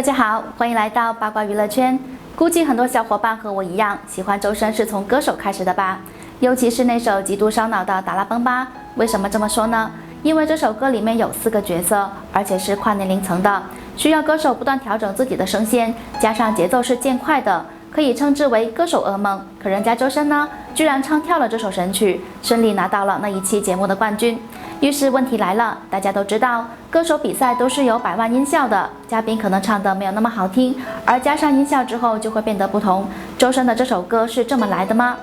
家好，欢迎来到八卦娱乐圈。估计很多小伙伴和我一样，喜欢周深是从歌手开始的吧？尤其是那首极度烧脑的《达拉崩吧》。为什么这么说呢？因为这首歌里面有4个角色，而且是跨年龄层的，需要歌手不断调整自己的声线，加上节奏是渐快的，可以称之为歌手噩梦。可人家周深呢，居然唱跳了这首神曲，顺利拿到了那一期节目的冠军。于是问题来了，大家都知道，歌手比赛都是有100万音效的，嘉宾可能唱得没有那么好听，而加上音效之后就会变得不同。周深的这首歌是这么来的吗？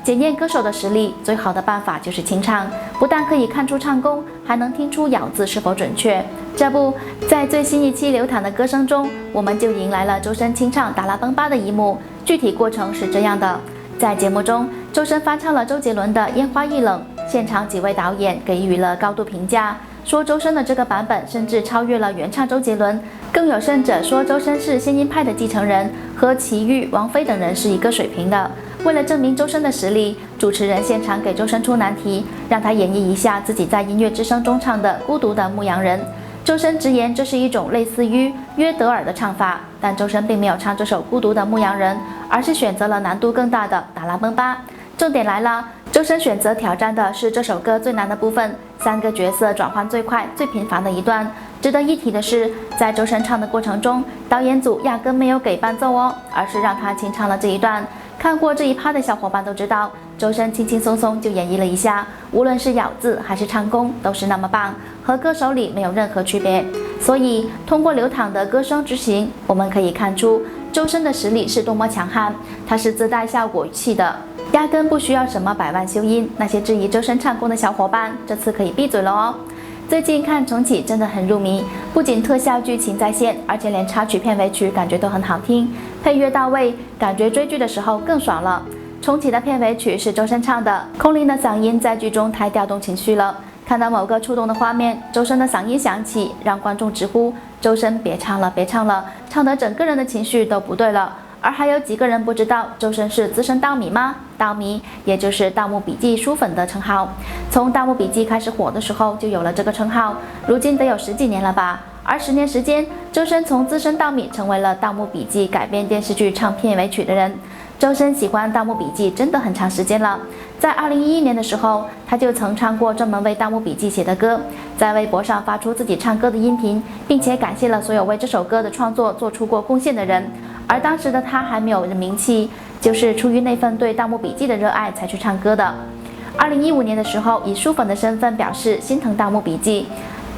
检验歌手的实力，最好的办法就是清唱，不但可以看出唱功，还能听出咬字是否准确。这不，在最新一期流淌的歌声中，我们就迎来了周深清唱《达拉崩吧》的一幕。具体过程是这样的，在节目中，周深翻唱了周杰伦的《烟花易冷》，现场几位导演给予了高度评价，说周深的这个版本甚至超越了原唱周杰伦，更有甚者说周深是仙音派的继承人，和齐豫、王菲等人是一个水平的。为了证明周深的实力，主持人现场给周深出难题，让他演绎一下自己在音乐之声中唱的《孤独的牧羊人》。周深直言这是一种类似于约德尔的唱法，但周深并没有唱这首《孤独的牧羊人》，而是选择了难度更大的《达拉崩吧》。重点来了，周深选择挑战的是这首歌最难的部分，3个角色转换最快、最频繁的一段。值得一提的是，在周深唱的过程中，导演组压根没有给伴奏哦，而是让他清唱了这一段。看过这一趴的小伙伴都知道，周深轻轻松松就演绎了一下，无论是咬字还是唱功都是那么棒，和歌手里没有任何区别。所以通过流淌的歌声执行，我们可以看出周深的实力是多么强悍，他是自带效果器的，压根不需要什么100万修音。那些质疑周深唱功的小伙伴，这次可以闭嘴了哦。最近看重启真的很入迷，不仅特效剧情在线，而且连插曲片尾曲感觉都很好听，配乐到位，感觉追剧的时候更爽了。重启的片尾曲是周深唱的，空灵的嗓音在剧中太调动情绪了。看到某个触动的画面，周深的嗓音响起，让观众直呼周深别唱了别唱了，唱得整个人的情绪都不对了。而还有几个人不知道周深是资深盗迷吗？盗迷也就是《盗墓笔记》书粉的称号。从《盗墓笔记》开始火的时候就有了这个称号，如今得有10几年了吧。而10年时间，周深从资深盗迷成为了《盗墓笔记》改编电视剧唱片尾曲的人。周深喜欢《盗墓笔记》真的很长时间了，在2011年的时候，他就曾唱过专门为《盗墓笔记》写的歌，在微博上发出自己唱歌的音频，并且感谢了所有为这首歌的创作做出过贡献的人。而当时的他还没有名气，就是出于那份对《盗墓笔记》的热爱才去唱歌的。2015年的时候，以书粉的身份表示心疼《盗墓笔记》，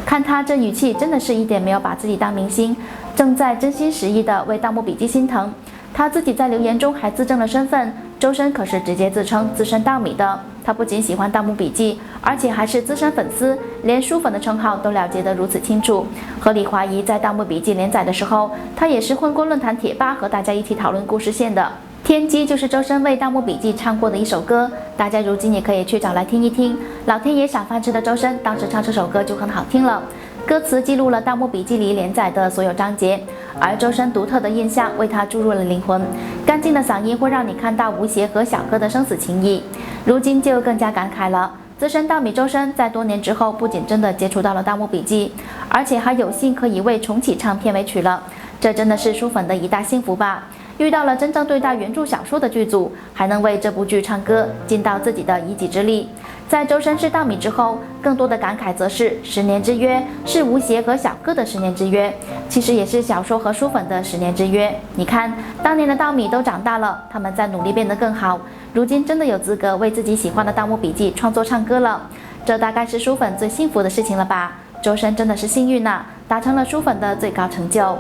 看他这语气，真的是一点没有把自己当明星，正在真心实意的为《盗墓笔记》心疼。他自己在留言中还自证了身份，周深可是直接自称资深盗迷的。他不仅喜欢《盗墓笔记》，而且还是资深粉丝，连书粉的称号都了解得如此清楚。合理怀疑，在《盗墓笔记》连载的时候，他也是混过论坛贴吧，和大家一起讨论故事线的。天机就是周深为《盗墓笔记》唱过的一首歌，大家如今也可以去找来听一听。老天爷赏饭吃的周深当时唱这首歌就很好听了，歌词记录了《盗墓笔记》里连载的所有章节，而周深独特的印象为他注入了灵魂，干净的嗓音会让你看到吴邪和小哥的生死情谊。如今就更加感慨了，资深盗迷周深在多年之后不仅真的接触到了《盗墓笔记》，而且还有幸可以为重启唱片尾曲了，这真的是书粉的一大幸福吧。遇到了真正对待原著小说的剧组，还能为这部剧唱歌，尽到自己的一己之力。在周深是盗迷之后，更多的感慨则是10年之约是吴邪和小哥的10年之约，其实也是小说和书粉的10年之约。你看，当年的盗迷都长大了，他们在努力变得更好，如今真的有资格为自己喜欢的《盗墓笔记》创作唱歌了，这大概是书粉最幸福的事情了吧。周深真的是幸运呐，达成了书粉的最高成就。